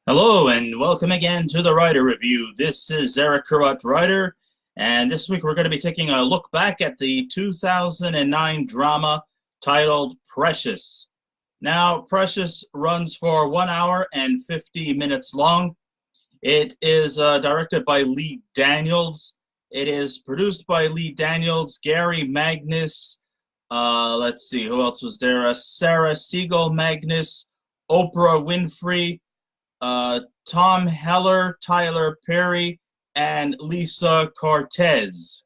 Hello and welcome again to the Writer Review. This is Eric Kurot Writer, and this week we're going to be taking a look back at the 2009 drama titled Precious. Now, Precious runs for 1 hour and 50 minutes long. It is directed by Lee Daniels. It is produced by Lee Daniels, Gary Magnus, let's see, who else was there? Sarah Siegel Magnus, Oprah Winfrey, Tom Heller, Tyler Perry, and Lisa Cortez.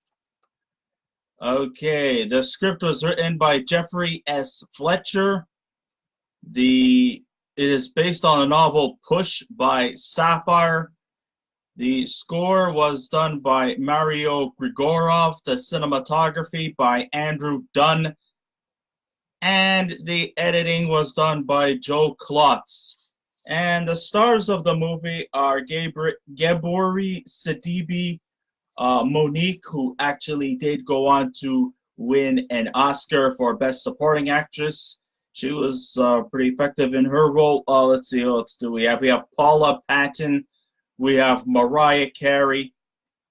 Okay, the script was written by Jeffrey S. Fletcher. It is based on a novel Push by Sapphire. The score was done by Mario Grigorov, the cinematography by Andrew Dunn, and the editing was done by Joe Klotz. And the stars of the movie are Gebori Sidibe, Monique, who actually did go on to win an Oscar for Best Supporting Actress. She was pretty effective in her role. Let's see, what else do we have? We have Paula Patton, we have Mariah Carey,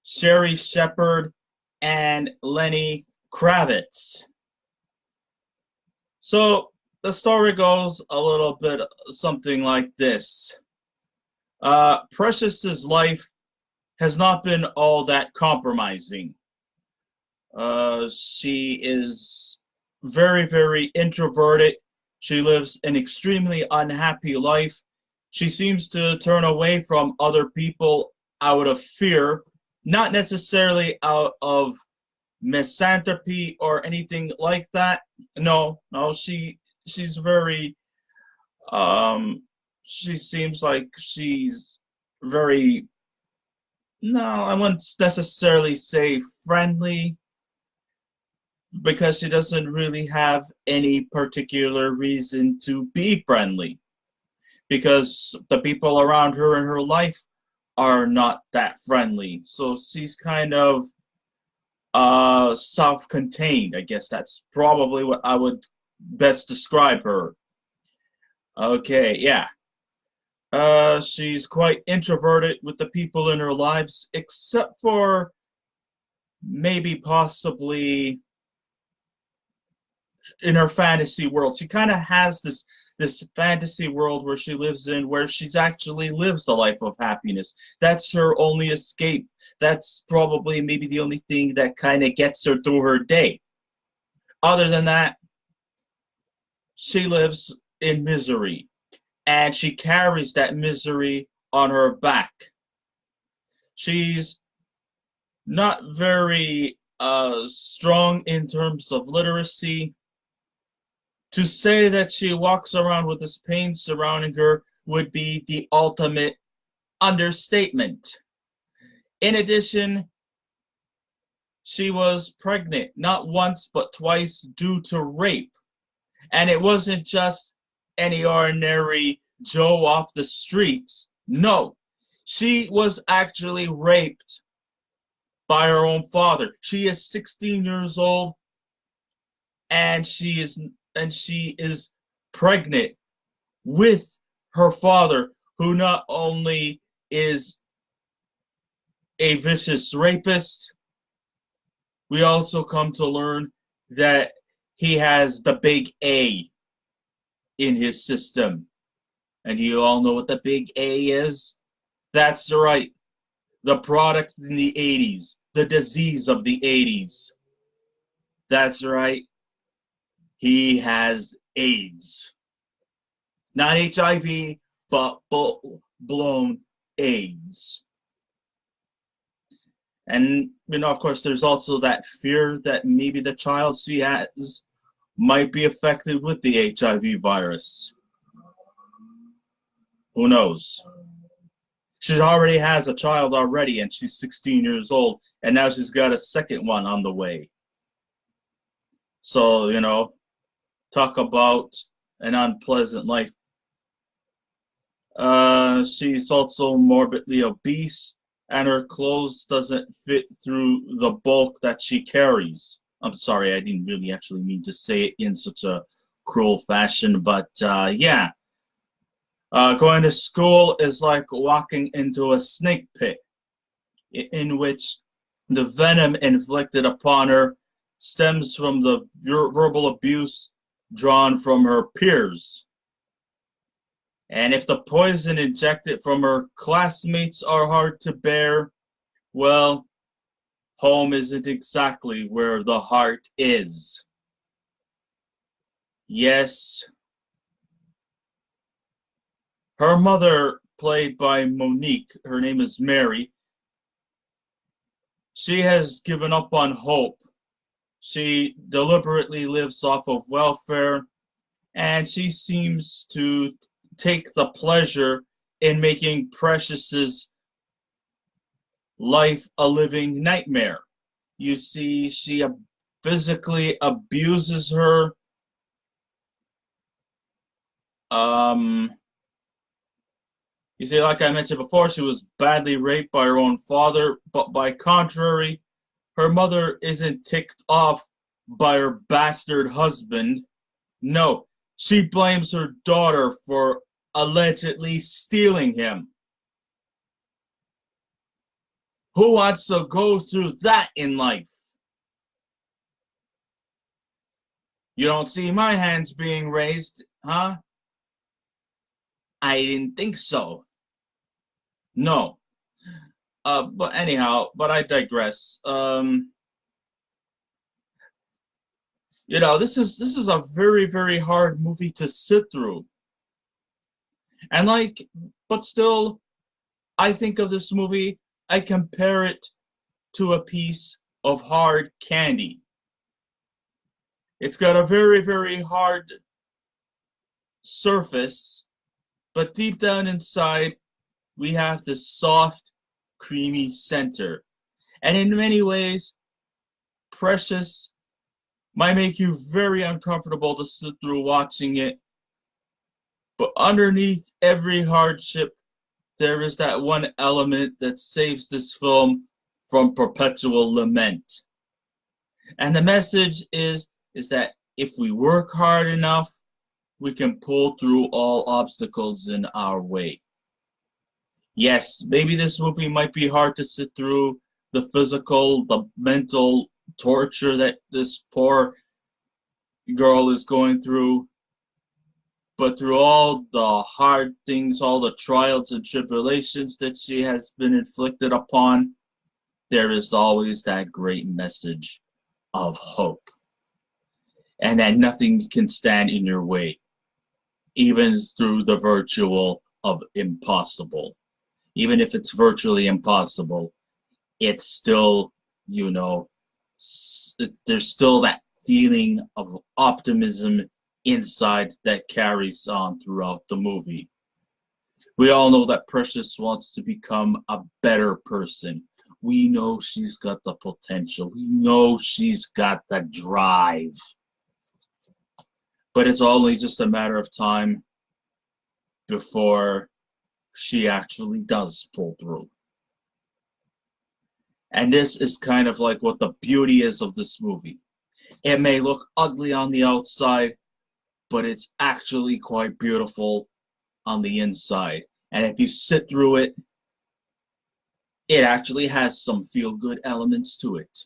Sherry Shepard, and Lenny Kravitz. So the story goes a little bit something like this. Precious's life has not been all that compromising. She is very, very introverted. She lives an extremely unhappy life. She seems to turn away from other people out of fear, not necessarily out of misanthropy or anything like that. No, she's very she seems like she's very, no, I wouldn't necessarily say friendly, because she doesn't really have any particular reason to be friendly, because the people around her in her life are not that friendly. So she's kind of self-contained. I guess that's probably what I would best describe her. Okay, yeah. She's quite introverted with the people in her lives, except for maybe possibly in her fantasy world. She kind of has this fantasy world where she lives in, where she's actually lives the life of happiness. That's her only escape. That's probably maybe the only thing that kind of gets her through her day. Other than that, she lives in misery, and she carries that misery on her back. She's not very strong in terms of literacy. To say that she walks around with this pain surrounding her would be the ultimate understatement. In addition, she was pregnant not once but twice due to rape. And it wasn't just any ordinary Joe off the streets. No, she was actually raped by her own father. She is 16 years old, and she is pregnant with her father, who not only is a vicious rapist, we also come to learn that he has the big A in his system. And you all know what the big A is? That's right. The product in the 80s. The disease of the 80s. That's right. He has AIDS. Not HIV, but full-blown AIDS. And, of course, there's also that fear that maybe the child she has might be affected with the HIV virus. Who knows? She already has a child already, and she's 16 years old, and now she's got a second one on the way. So, talk about an unpleasant life. She's also morbidly obese, and her clothes doesn't fit through the bulk that she carries. I'm sorry, I didn't really actually mean to say it in such a cruel fashion, but yeah. Going to school is like walking into a snake pit in which the venom inflicted upon her stems from the verbal abuse drawn from her peers. And if the poison injected from her classmates are hard to bear, well, home isn't exactly where the heart is. Yes, her mother, played by Monique, her name is Mary, she has given up on hope. She deliberately lives off of welfare, and she seems to take the pleasure in making Precious's life a living nightmare. You see, she physically abuses her. You see, like I mentioned before, she was badly raped by her own father, but by contrary, her mother isn't ticked off by her bastard husband. No, she blames her daughter for allegedly stealing him. Who wants to go through that in life? You don't see my hands being raised, huh? I didn't think so. No. But anyhow, but I digress. This is a very, very hard movie to sit through. And but still, I think of this movie, I compare it to a piece of hard candy. It's got a very, very hard surface, but deep down inside, we have this soft, creamy center. And in many ways, Precious might make you very uncomfortable to sit through watching it. But underneath every hardship, there is that one element that saves this film from perpetual lament. And the message is that if we work hard enough, we can pull through all obstacles in our way. Yes, maybe this movie might be hard to sit through, the physical, the mental torture that this poor girl is going through, but through all the hard things, all the trials and tribulations that she has been inflicted upon, there is always that great message of hope. And that nothing can stand in your way, even through the virtual of impossible. Even if it's virtually impossible, it's still, there's still that feeling of optimism inside that carries on throughout the movie. We all know that Precious wants to become a better person. We know she's got the potential. We know she's got the drive. But it's only just a matter of time before she actually does pull through. And this is kind of like what the beauty is of this movie. It may look ugly on the outside, but it's actually quite beautiful on the inside. And if you sit through it, it actually has some feel-good elements to it.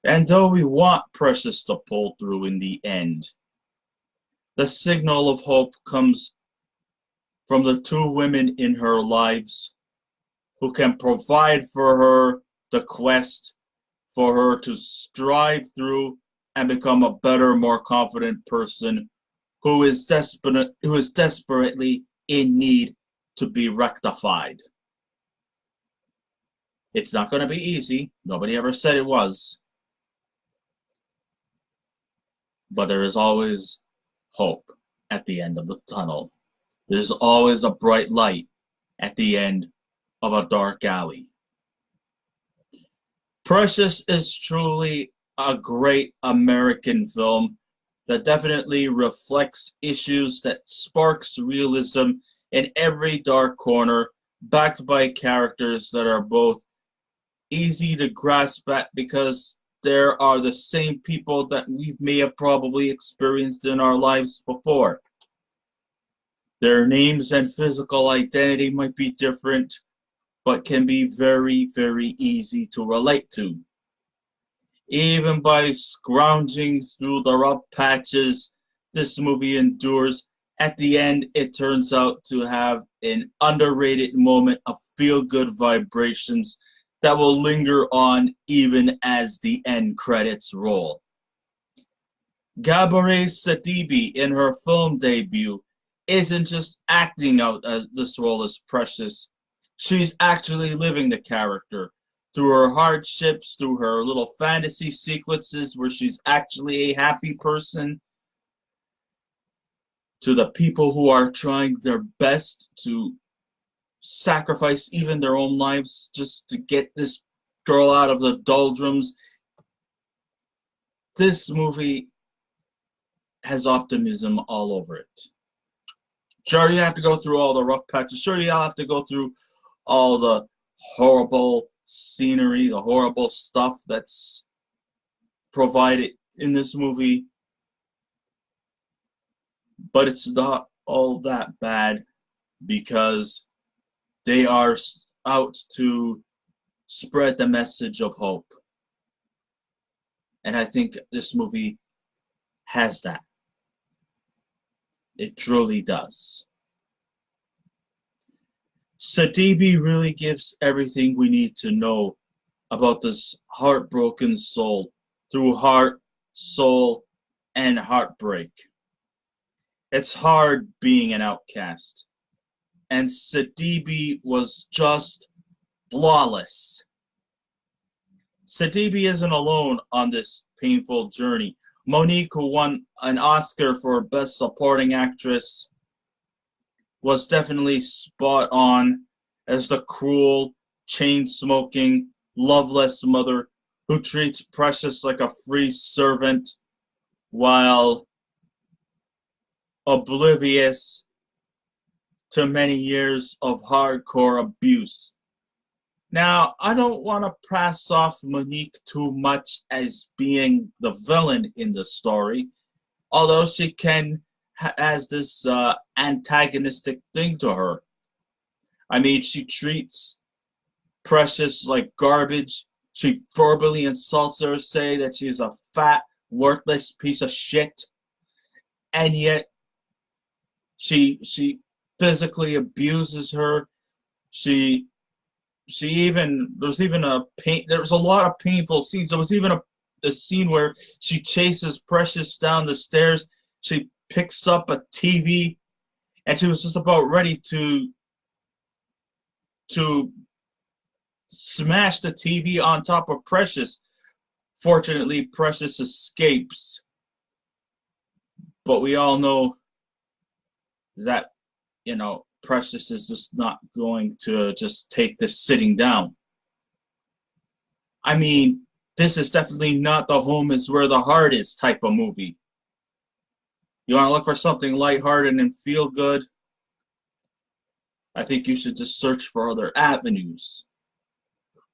And though we want Precious to pull through in the end, the signal of hope comes from the two women in her lives who can provide for her the quest for her to strive through and become a better, more confident person who is desperately in need to be rectified. It's not going to be easy. Nobody ever said it was. But there is always hope at the end of the tunnel. There's always a bright light at the end of a dark alley. Precious is truly a great American film that definitely reflects issues, that sparks realism in every dark corner, backed by characters that are both easy to grasp at because there are the same people that we may have probably experienced in our lives before. Their names and physical identity might be different, but can be very, very easy to relate to. Even by scrounging through the rough patches this movie endures, at the end it turns out to have an underrated moment of feel-good vibrations that will linger on even as the end credits roll. Gabourey Sidibe, in her film debut, isn't just acting out this role as Precious. She's actually living the character through her hardships, through her little fantasy sequences where she's actually a happy person, to the people who are trying their best to sacrifice even their own lives just to get this girl out of the doldrums. This movie has optimism all over it. Sure, you have to go through all the rough patches. Sure, you have to go through all the horrible scenery, the horrible stuff that's provided in this movie. But it's not all that bad because they are out to spread the message of hope. And I think this movie has that. It truly does. Sidibe really gives everything we need to know about this heartbroken soul through heart, soul, and heartbreak. It's hard being an outcast, and Sidibe was just flawless. Sidibe isn't alone on this painful journey. Mo'Nique, who won an Oscar for Best Supporting Actress, was definitely spot on as the cruel, chain-smoking, loveless mother who treats Precious like a free servant while oblivious to many years of hardcore abuse. Now, I don't want to pass off Mo'Nique too much as being the villain in the story, although she has this antagonistic thing to her. I mean, she treats Precious like garbage. She verbally insults her, say that she's a fat, worthless piece of shit, and yet she physically abuses her. There's a lot of painful scenes. There was even a scene where she chases Precious down the stairs. She picks up a TV, and she was just about ready to smash the TV on top of Precious. Fortunately, Precious escapes, but we all know that, Precious is just not going to just take this sitting down. I mean, this is definitely not the home is where the heart is type of movie. You want to look for something lighthearted and feel good? I think you should just search for other avenues.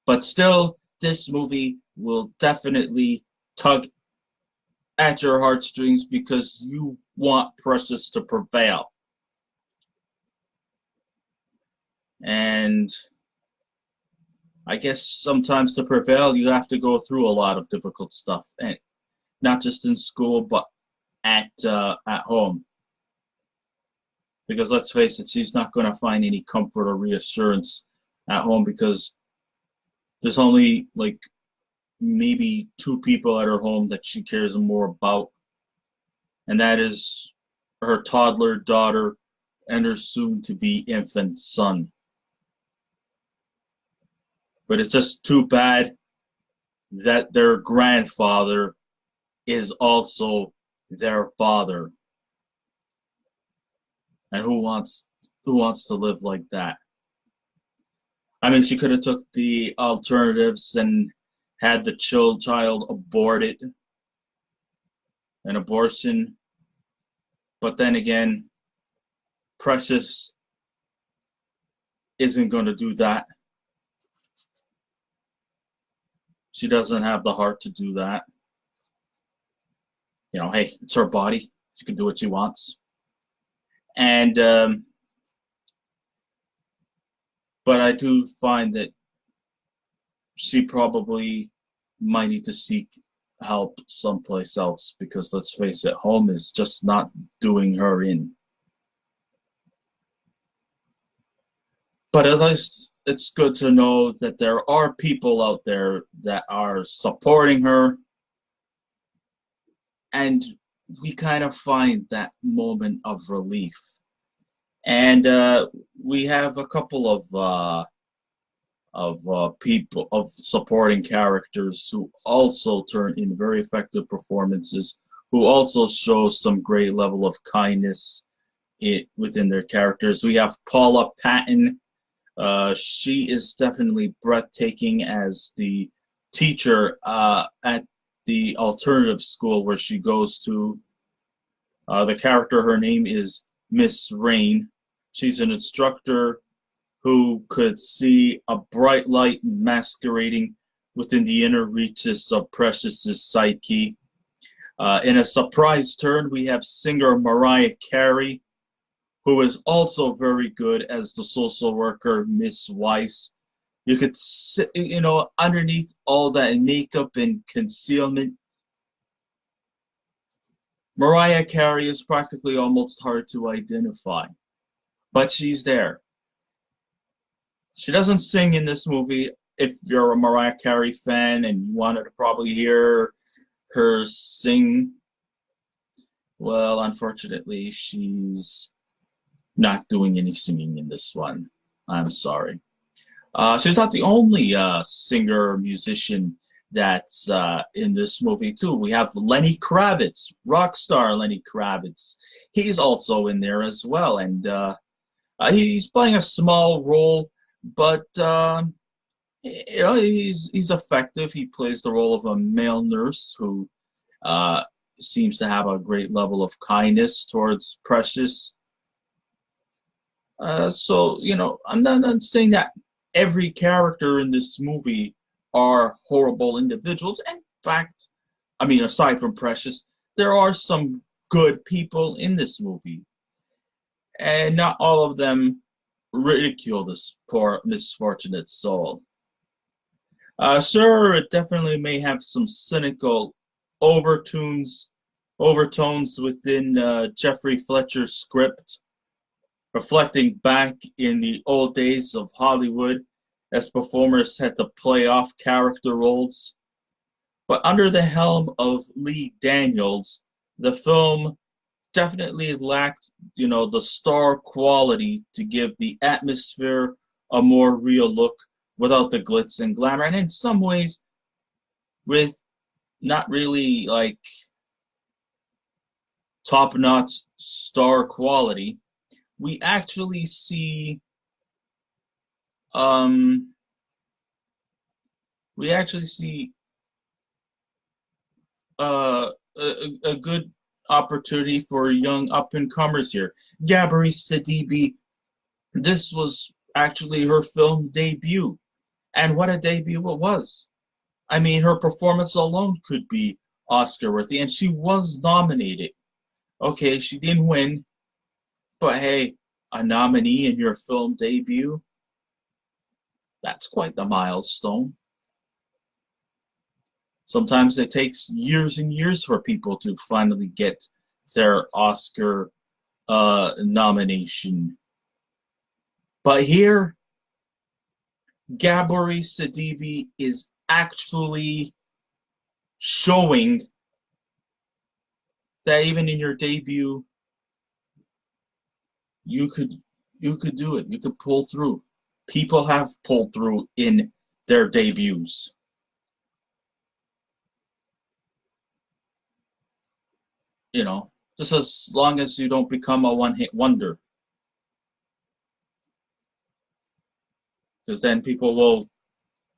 But still, this movie will definitely tug at your heartstrings because you want Precious to prevail. And I guess sometimes to prevail, you have to go through a lot of difficult stuff, and not just in school, but at home. Because let's face it, she's not going to find any comfort or reassurance at home because there's only like maybe 2 people at her home that she cares more about, and that is her toddler daughter and her soon-to-be infant son. But it's just too bad that their grandfather is also their father. And who wants to live like that? I mean, she could have took the alternatives and had the child aborted, an abortion. But then again, Precious isn't going to do that. She doesn't have the heart to do that. You know, hey, it's her body. She can do what she wants. And but I do find that she probably might need to seek help someplace else because let's face it, home is just not doing her in. But at least it's good to know that there are people out there that are supporting her, and we kind of find that moment of relief. And we have a couple of people of supporting characters who also turn in very effective performances, who also show some great level of kindness within their characters. We have Paula Patton. She is definitely breathtaking as the teacher at the alternative school where she goes to. The character, her name is Miss Rain. She's an instructor who could see a bright light masquerading within the inner reaches of Precious's psyche. In a surprise turn, we have singer Mariah Carey, who is also very good as the social worker, Miss Weiss. You could, you know, underneath all that makeup and concealment, Mariah Carey is practically almost hard to identify, but she's there. She doesn't sing in this movie. If you're a Mariah Carey fan and you wanted to probably hear her sing, well, unfortunately, she's not doing any singing in this one. I'm sorry. She's not the only singer musician that's in this movie too. We have Lenny Kravitz, rock star Lenny Kravitz. He's also in there as well, and he's playing a small role, but you know he's effective. He plays the role of a male nurse who seems to have a great level of kindness towards Precious. So you know, I'm not saying that every character in this movie are horrible individuals. In fact, I mean, aside from Precious, there are some good people in this movie, and not all of them ridicule this poor misfortunate soul. Sure, it definitely may have some cynical overtones within Jeffrey Fletcher's script, reflecting back in the old days of Hollywood as performers had to play off character roles. But under the helm of Lee Daniels, the film definitely lacked, you know, the star quality to give the atmosphere a more real look without the glitz and glamour. And in some ways, with not really like top-notch star quality, we actually see um we actually see a good opportunity for young up and comers here. Gabri Sidibe, this was actually her film debut, and what a debut it was. I mean, her performance alone could be Oscar worthy, and she was nominated. Okay, she didn't win, but hey, a nominee in your film debut, that's quite the milestone. Sometimes it takes years and years for people to finally get their Oscar nomination. But here, Gabri Sidibe is actually showing that even in your debut, you could do it. You could pull through. People have pulled through in their debuts. You know, just as long as you don't become a one-hit wonder. Because then people will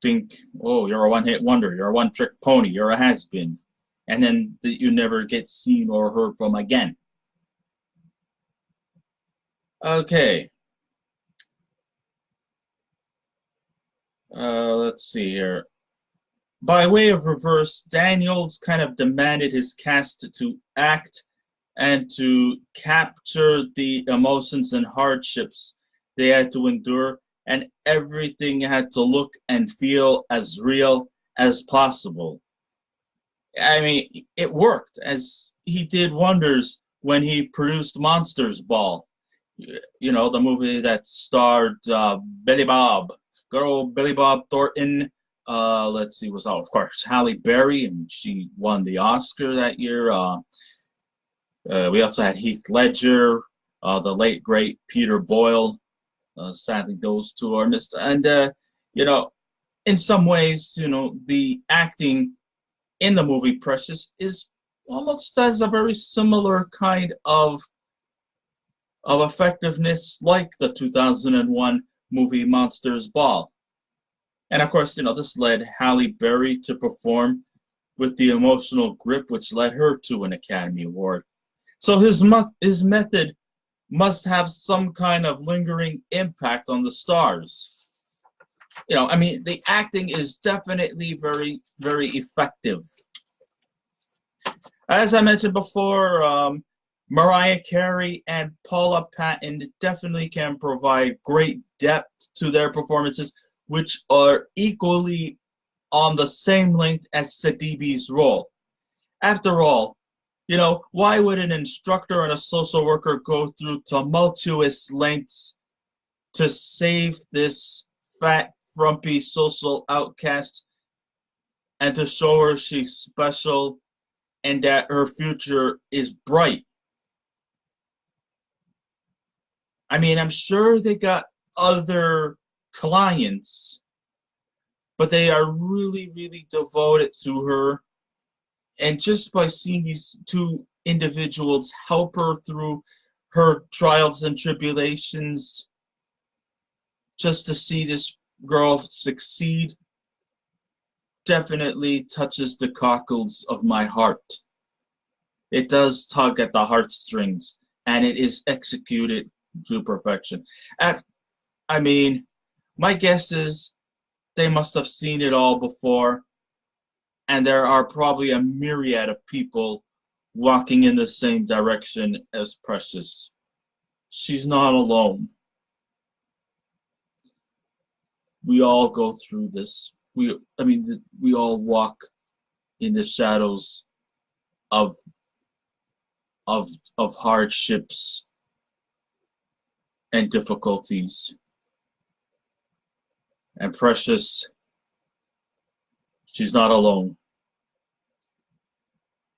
think, oh, you're a one-hit wonder, you're a one-trick pony, you're a has-been. And then you never get seen or heard from again. Okay. Let's see here. by way of reverse, Daniels kind of demanded his cast to act and to capture the emotions and hardships they had to endure, and everything had to look and feel as real as possible. I mean, it worked, as he did wonders when he produced Monsters Ball. You know, the movie that starred Billy Bob, good old Billy Bob Thornton. Let's see, was of course Halle Berry, and she won the Oscar that year. We also had Heath Ledger, the late great Peter Boyle. Sadly, those two are missed. And you know, in some ways, you know, the acting in the movie Precious is almost as a very similar kind of effectiveness like the 2001 movie Monsters Ball. And of course, you know, this led Halle Berry to perform with the emotional grip which led her to an Academy Award. So his method must have some kind of lingering impact on the stars. You know, I mean, the acting is definitely very, very effective. As I mentioned before, Mariah Carey and Paula Patton definitely can provide great depth to their performances, which are equally on the same length as Sidibe's role. After all, you know, why would an instructor and a social worker go through tumultuous lengths to save this fat, frumpy social outcast and to show her she's special and that her future is bright? I mean, I'm sure they got other clients, but they are really, really devoted to her. And just by seeing these two individuals help her through her trials and tribulations, just to see this girl succeed, definitely touches the cockles of my heart. It does tug at the heartstrings, and it is executed to perfection. I mean, my guess is they must have seen it all before, and there are probably a myriad of people walking in the same direction as Precious. She's not alone. We all go through this. We all walk in the shadows of of hardships and difficulties. And Precious, she's not alone.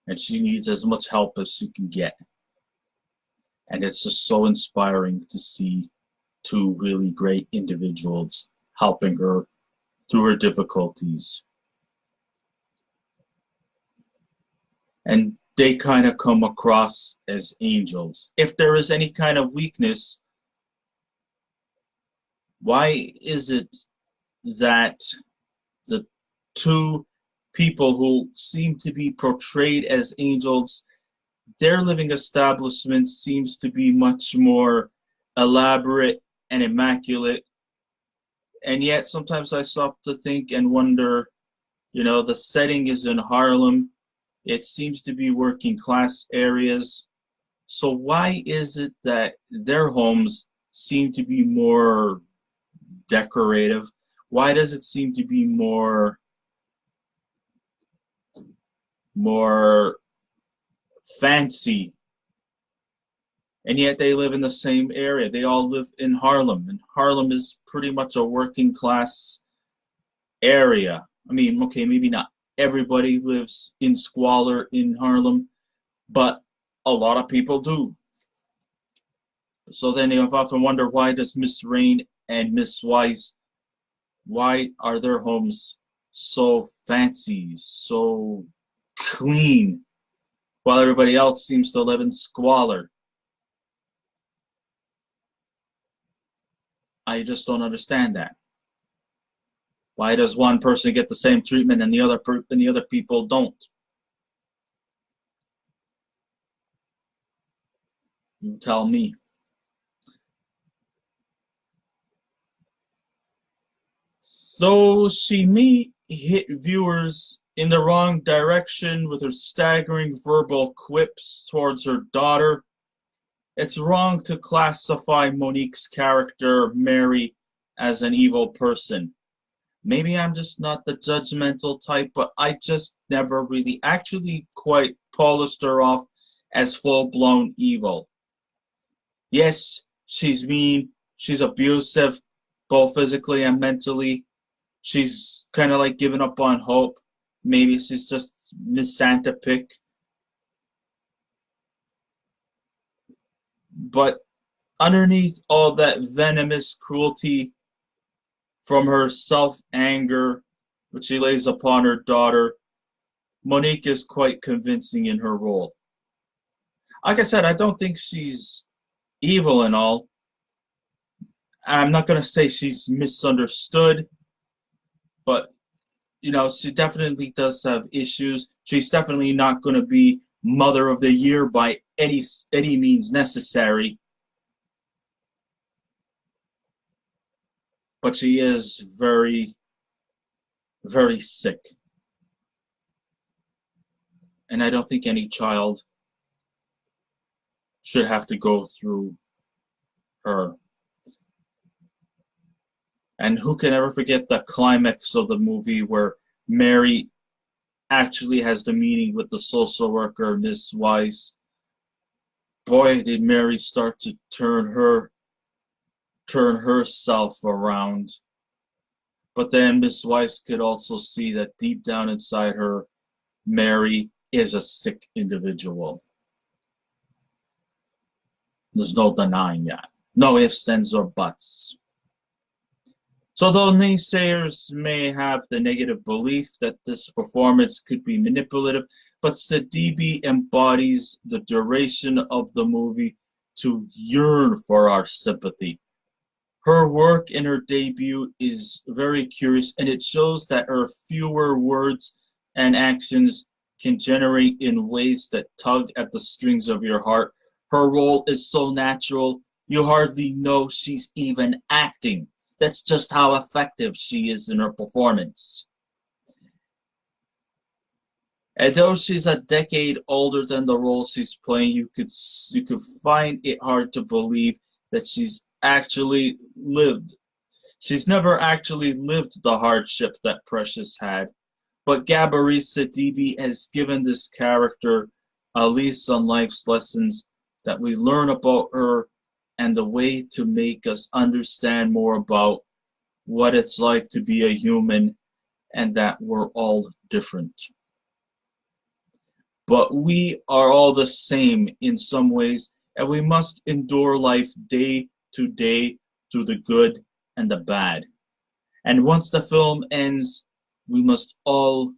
And she needs as much help as she can get. And it's just so inspiring to see two really great individuals helping her through her difficulties. And they kind of come across as angels. If there is any kind of weakness, why is it that the two people who seem to be portrayed as angels, their living establishment seems to be much more elaborate and immaculate? And yet sometimes I stop to think and wonder, you know, the setting is in Harlem. It seems to be working class areas. So why is it that their homes seem to be more decorative? Why does it seem to be more fancy? And yet they live in the same area. They all live in Harlem, and Harlem is pretty much a working class area. I mean, okay, maybe not everybody lives in squalor in Harlem, but a lot of people do. So then I've often wondered, why does Miss Rain and Miss Wise, why are their homes so fancy, so clean, while everybody else seems to live in squalor? I just don't understand that. Why does one person get the same treatment and the other people don't? You tell me. So she meet hit viewers in the wrong direction with her staggering verbal quips towards her daughter. It's wrong to classify Monique's character, Mary, as an evil person. Maybe I'm just not the judgmental type, but I just never really actually quite polished her off as full-blown evil. Yes, she's mean, she's abusive, both physically and mentally. She's kind of like giving up on hope. Maybe she's just misanthropic. But underneath all that venomous cruelty from her self-anger, which she lays upon her daughter, Monique is quite convincing in her role. Like I said, I don't think she's evil and all. I'm not going to say she's misunderstood, but she definitely does have issues. She's definitely not going to be Mother of the Year by any means necessary. But she is very, very sick. And I don't think any child should have to go through her. And who can ever forget the climax of the movie where Mary actually has the meeting with the social worker, Miss Weiss. Boy, did Mary start to turn herself around. But then Miss Weiss could also see that deep down inside her, Mary is a sick individual. There's no denying that. No ifs, ands, or buts. So though naysayers may have the negative belief that this performance could be manipulative, but Sidibe embodies the duration of the movie to yearn for our sympathy. Her work in her debut is very curious, and it shows that her fewer words and actions can generate in ways that tug at the strings of your heart. Her role is so natural, you hardly know she's even acting. That's just how effective she is in her performance. And though she's a decade older than the role she's playing, you could find it hard to believe that she's actually lived. She's never actually lived the hardship that Precious had. But Gabourey Sidibe has given this character a lease on life's lessons that we learn about her and the way to make us understand more about what it's like to be a human and that we're all different. But we are all the same in some ways, and we must endure life day to day through the good and the bad. And once the film ends, we must all,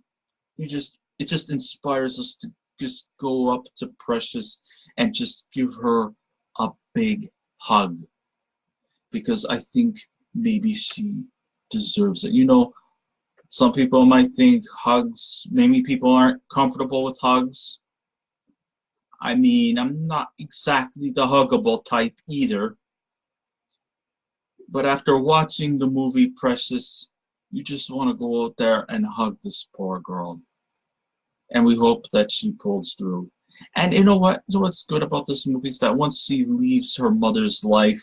it just inspires us to just go up to Precious and just give her a big hug. Because I think maybe she deserves it. Some people might think hugs, maybe people aren't comfortable with hugs. I mean, I'm not exactly the huggable type either. But after watching the movie Precious, you just want to go out there and hug this poor girl. And we hope that she pulls through. And you know what? What's good about this movie is that once she leaves her mother's life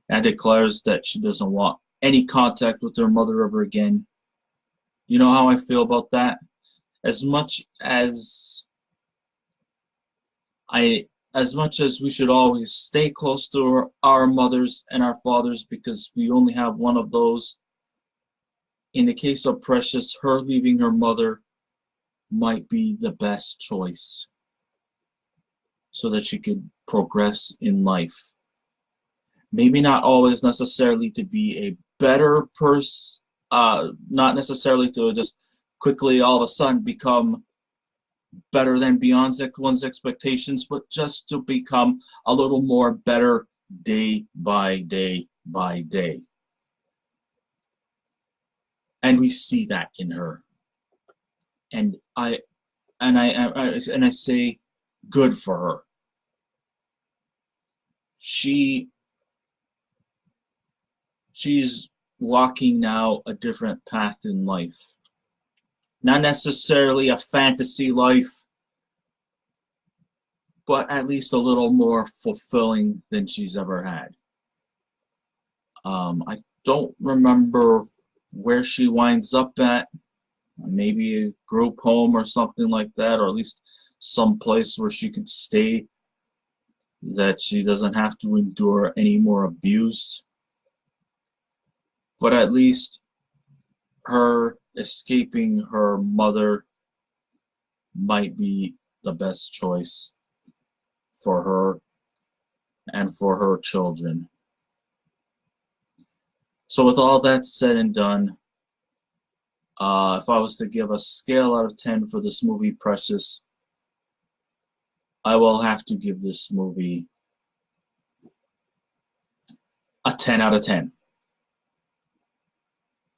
and declares that she doesn't want any contact with her mother ever again, you know how I feel about that? As much as we should always stay close to our mothers and our fathers because we only have one of those, in the case of Precious, her leaving her mother might be the best choice so that she could progress in life. Maybe not always necessarily to be a better person, not necessarily to just quickly all of a sudden become better than beyond one's expectations, but just to become a little more better day by day by day. And we see that in her. And I say good for her. She's walking now a different path in life. Not necessarily a fantasy life, but at least a little more fulfilling than she's ever had. I don't remember where she winds up at. Maybe a group home or something like that, or at least some place where she could stay, that she doesn't have to endure any more abuse. But at least her escaping her mother might be the best choice for her and for her children. So with all that said and done, if I was to give a scale out of 10 for this movie, Precious, I will have to give this movie a 10 out of 10.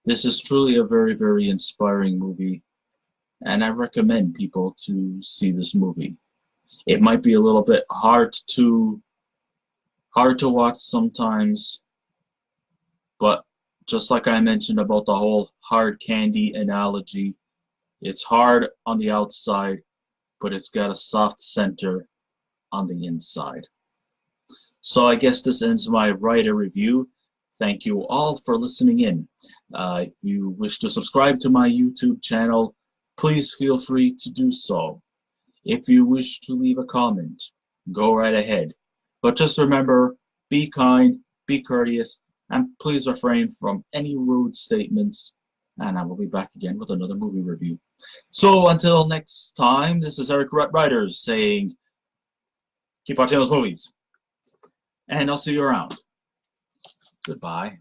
This is truly a very, very inspiring movie, and I recommend people to see this movie. It might be a little bit hard to watch sometimes, but just like I mentioned about the whole hard candy analogy, it's hard on the outside, but it's got a soft center on the inside. So I guess this ends my writer review. Thank you all for listening in. If you wish to subscribe to my YouTube channel, please feel free to do so. If you wish to leave a comment, go right ahead. But just remember, be kind, be courteous, and please refrain from any rude statements. And I will be back again with another movie review. So until next time, this is Eric Writers saying, keep watching those movies. And I'll see you around. Goodbye.